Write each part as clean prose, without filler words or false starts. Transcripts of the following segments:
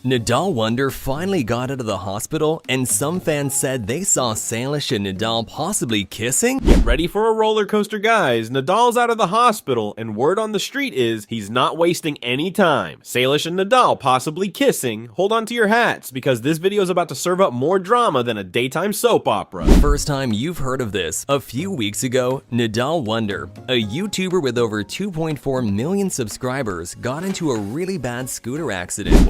Nidal Wonder finally got out of the hospital, and some fans said they saw SALISH and Nidal possibly kissing? Get ready for a roller coaster, guys. Nidal's out of the hospital, and word on the street is he's not wasting any time. SALISH and Nidal possibly kissing. Hold on to your hats, because this video is about to serve up more drama than a daytime soap opera. First time you've heard of this. A few weeks ago, Nidal Wonder, a YouTuber with over 2.4 million subscribers, got into a really bad scooter accident.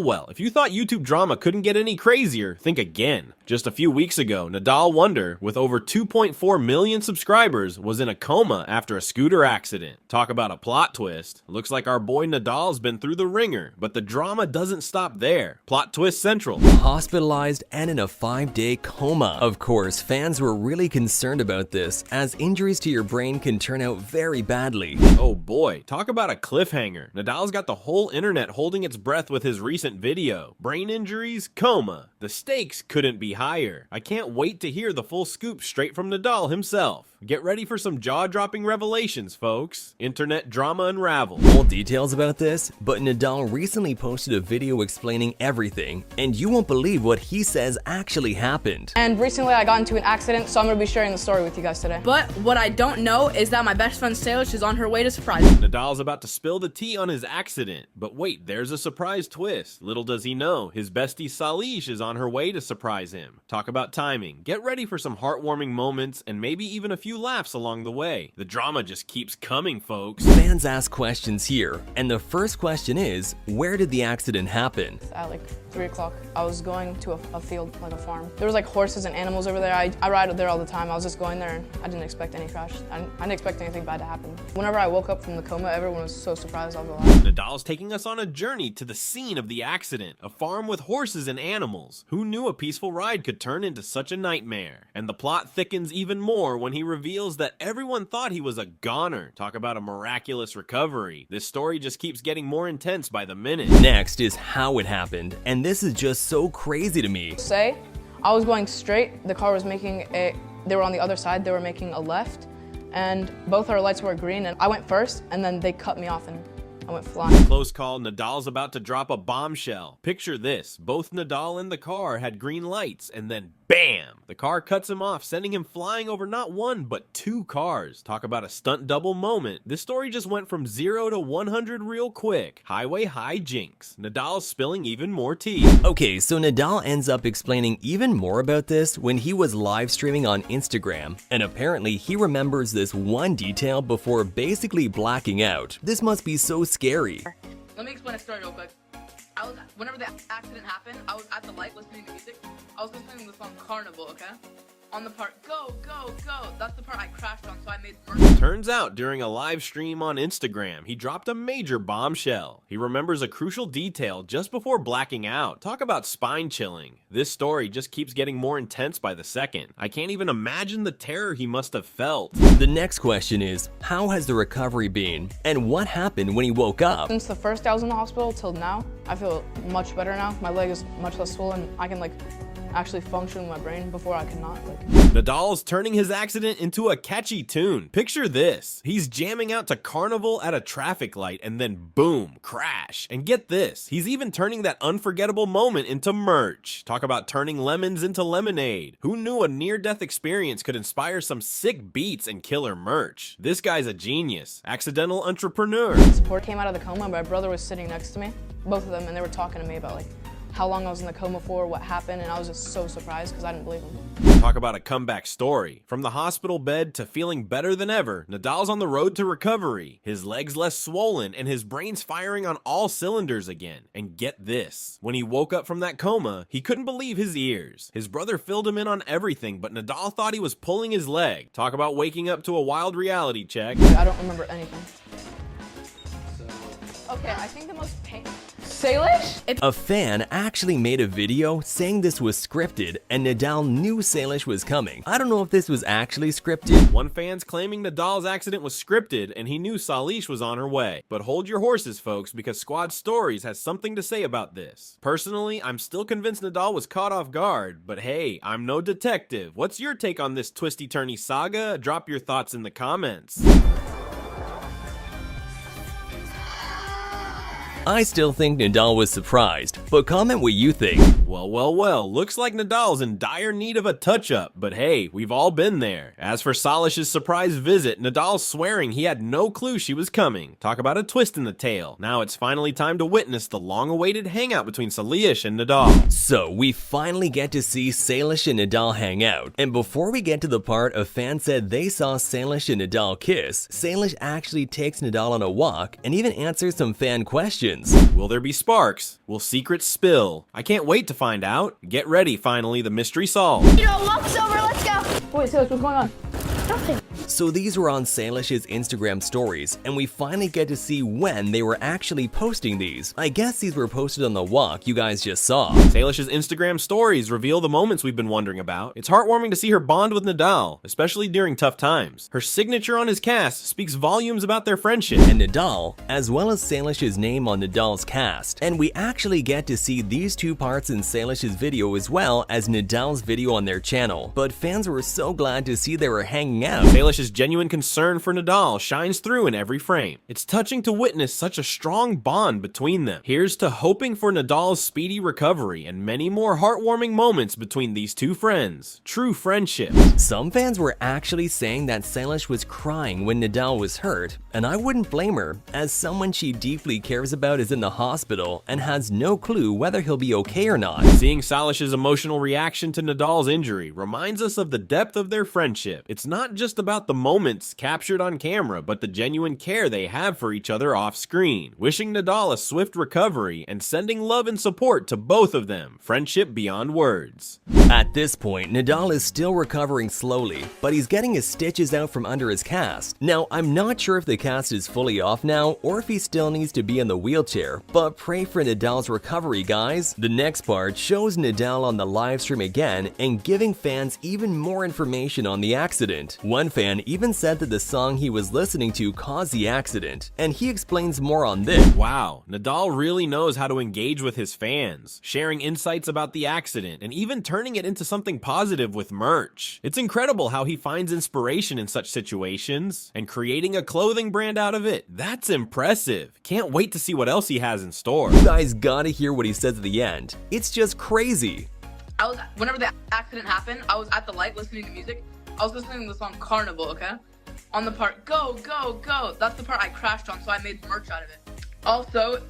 Well, if you thought YouTube drama couldn't get any crazier, think again. Just a few weeks ago, Nidal Wonder, with over 2.4 million subscribers, was in a coma after a scooter accident. Talk about a plot twist. Looks like our boy Nidal's been through the ringer, but the drama doesn't stop there. Plot twist central. Hospitalized and in a 5-day coma. Of course, fans were really concerned about this, as injuries to your brain can turn out very badly. Oh boy, talk about a cliffhanger. Nidal's got the whole internet holding its breath with his recent video. Brain injuries, coma. The stakes couldn't be higher. I can't wait to hear the full scoop straight from Nidal himself. Get ready for some jaw-dropping revelations, folks. Internet drama unraveled. Full details about this, but Nidal recently posted a video explaining everything, and you won't believe what he says actually happened. And recently I got into an accident, so I'm gonna be sharing the story with you guys today. But what I don't know is that my best friend SALISH is on her way to surprise me. Nidal's about to spill the tea on his accident, but wait, there's a surprise twist. Little does he know, his bestie SALISH is on her way to surprise him. Talk about timing. Get ready for some heartwarming moments and maybe even a few laughs along the way. The drama just keeps coming, folks. Fans ask questions here, and the first question is, where did the accident happen? At like 3 o'clock, I was going to a field, like a farm. There was like horses and animals over there. I ride there all the time. I was just going there and I didn't expect any crash. I didn't expect anything bad to happen. Whenever I woke up from the coma, everyone was so surprised. I was alive. Nidal's taking us on a journey to the scene of the accident, a farm with horses and animals. Who knew a peaceful ride could turn into such a nightmare? And the plot thickens even more when he reveals that everyone thought he was a goner. Talk about a miraculous recovery. This story just keeps getting more intense by the minute. Next is how it happened, and this is just so crazy to me. Say, I was going straight, the car was making they were on the other side, they were making a left, and both our lights were green, and I went first, and then they cut me off, and I went flying. Close call, Nidal's about to drop a bombshell. Picture this, both Nidal and the car had green lights, and then bam! The car cuts him off, sending him flying over not one, but 2 cars. Talk about a stunt double moment. This story just went from 0 to 100 real quick. Highway hijinks. Nidal's spilling even more tea. Okay, so Nidal ends up explaining even more about this when he was live streaming on Instagram, and apparently he remembers this one detail before basically blacking out. This must be so scary. Let me explain a story real quick. Whenever the accident happened, I was at the light listening to music. I was listening to the song Carnival, okay? On the part, go, go, go, that's the part I crashed on, so I made mercy. Turns out, during a live stream on Instagram, he dropped a major bombshell. He remembers a crucial detail just before blacking out. Talk about spine chilling. This story just keeps getting more intense by the second. I can't even imagine the terror he must have felt. The next question is, how has the recovery been? And what happened when he woke up? Since the first day I was in the hospital till now, I feel much better now. My leg is much less swollen. I can actually function with my brain before I could not. Nidal's turning his accident into a catchy tune. Picture this. He's jamming out to Carnival at a traffic light and then boom, crash. And get this, he's even turning that unforgettable moment into merch. Talk about turning lemons into lemonade. Who knew a near-death experience could inspire some sick beats and killer merch? This guy's a genius. Accidental entrepreneur. Support came out of the coma. My brother was sitting next to me, both of them, and they were talking to me about how long I was in the coma for, what happened, and I was just so surprised because I didn't believe them. Talk about a comeback story. From the hospital bed to feeling better than ever, Nidal's on the road to recovery. His legs less swollen and his brain's firing on all cylinders again. And get this, when he woke up from that coma, he couldn't believe his ears. His brother filled him in on everything, but Nidal thought he was pulling his leg. Talk about waking up to a wild reality check. I don't remember anything. Okay, I think the most painful. SALISH? A fan actually made a video saying this was scripted, and Nidal knew SALISH was coming. I don't know if this was actually scripted. One fan's claiming Nidal's accident was scripted and he knew SALISH was on her way. But hold your horses, folks, because Squad Stories has something to say about this. Personally, I'm still convinced Nidal was caught off guard, but hey, I'm no detective. What's your take on this twisty-turny saga? Drop your thoughts in the comments. I still think Nidal was surprised, but comment what you think. Well, looks like Nidal's in dire need of a touch-up, but hey, we've all been there. As for SALISH's surprise visit, Nidal's swearing he had no clue she was coming. Talk about a twist in the tale. Now it's finally time to witness the long-awaited hangout between SALISH and Nidal. So, we finally get to see SALISH and Nidal hang out, and before we get to the part a fan said they saw SALISH and Nidal kiss, SALISH actually takes Nidal on a walk and even answers some fan questions. Will there be sparks? Will secrets spill? I can't wait to find out. Get ready, finally, the mystery solved. You know, walk's over, let's go. Wait, Silas, what's going on? Nothing. So these were on SALISH's Instagram stories, and we finally get to see when they were actually posting these. I guess these were posted on the walk you guys just saw. SALISH's Instagram stories reveal the moments we've been wondering about. It's heartwarming to see her bond with Nidal, especially during tough times. Her signature on his cast speaks volumes about their friendship. And Nidal, as well as SALISH's name on Nidal's cast. And we actually get to see these two parts in SALISH's video as well as Nidal's video on their channel. But fans were so glad to see they were hanging out. SALISH's genuine concern for Nidal shines through in every frame. It's touching to witness such a strong bond between them. Here's to hoping for Nidal's speedy recovery and many more heartwarming moments between these two friends. True friendship. Some fans were actually saying that SALISH was crying when Nidal was hurt, and I wouldn't blame her, as someone she deeply cares about is in the hospital and has no clue whether he'll be okay or not. Seeing SALISH's emotional reaction to Nidal's injury reminds us of the depth of their friendship. It's not just about the moments captured on camera, but the genuine care they have for each other off screen. Wishing Nidal a swift recovery and sending love and support to both of them. Friendship beyond words. At this point, Nidal is still recovering slowly, but he's getting his stitches out from under his cast. Now, I'm not sure if the cast is fully off now or if he still needs to be in the wheelchair, but pray for Nidal's recovery, guys. The next part shows Nidal on the live stream again and giving fans even more information on the accident. One fan even said that the song he was listening to caused the accident, and he explains more on this. Wow, Nidal really knows how to engage with his fans, sharing insights about the accident and even turning it into something positive with merch. It's incredible how he finds inspiration in such situations and creating a clothing brand out of it. That's impressive. Can't wait to see what else he has in store. You guys gotta hear what he says at the end. It's just crazy. Whenever the accident happened, I was at the light listening to music. I was listening to the song Carnival, okay? On the part, go, go, go. That's the part I crashed on, so I made merch out of it. Also,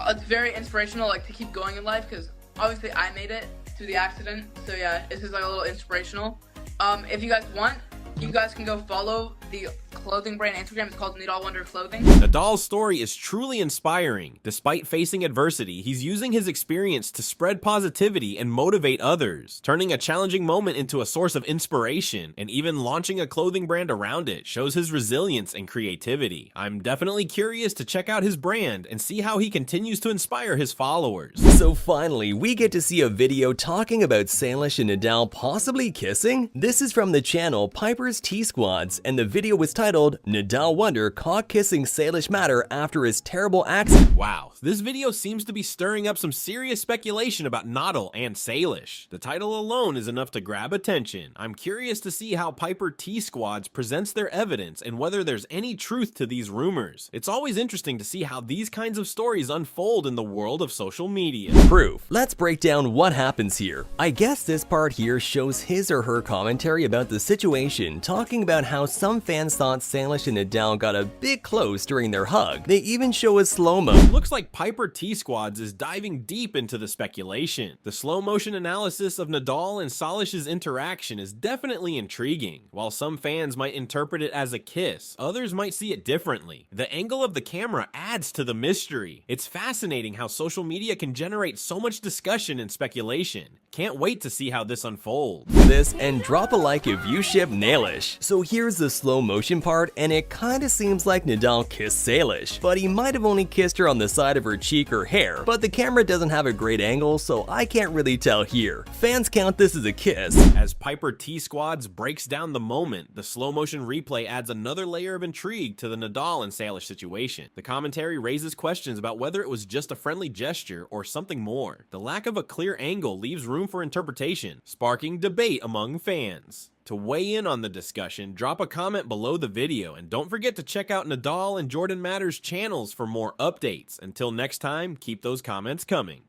it's very inspirational, like, to keep going in life, because obviously I made it through the accident. So yeah, this is like a little inspirational. If you guys want, you guys can go follow the clothing brand Instagram. It's called Nidal Wonder Clothing. Nidal's story is truly inspiring. Despite facing adversity, he's using his experience to spread positivity and motivate others, turning a challenging moment into a source of inspiration, and even launching a clothing brand around it shows his resilience and creativity. I'm definitely curious to check out his brand and see how he continues to inspire his followers. So finally, we get to see a video talking about SALISH and Nidal possibly kissing. This is from the channel Piper's T-Squads, and the video was titled Nidal Wonder Caught Kissing SALISH Matter After His Terrible Accident. Wow, this video seems to be stirring up some serious speculation about Nidal and SALISH. The title alone is enough to grab attention. I'm curious to see how Piper T-Squads presents their evidence and whether there's any truth to these rumors. It's always interesting to see how these kinds of stories unfold in the world of social media. Proof. Let's break down what happens here. I guess this part here shows his or her commentary about the situation, talking about how some fans thought SALISH and Nidal got a bit close during their hug. They even show a slow-mo. Looks like Piper T-Squads is diving deep into the speculation. The slow-motion analysis of Nidal and SALISH's interaction is definitely intriguing. While some fans might interpret it as a kiss, others might see it differently. The angle of the camera adds to the mystery. It's fascinating how social media can generate so much discussion and speculation. Can't wait to see how this unfolds. This and drop a like if you ship Nailish. So here's the slow motion part, and it kinda seems like Nidal kissed SALISH, but he might have only kissed her on the side of her cheek or hair, but the camera doesn't have a great angle, so I can't really tell here. Fans count this as a kiss. As Piper T-Squads breaks down the moment, the slow motion replay adds another layer of intrigue to the Nidal and SALISH situation. The commentary raises questions about whether it was just a friendly gesture or something more. The lack of a clear angle leaves room room for interpretation, sparking debate among fans. To weigh in on the discussion, drop a comment below the video, and don't forget to check out Nidal and Jordan Matter's channels for more updates. Until next time, keep those comments coming.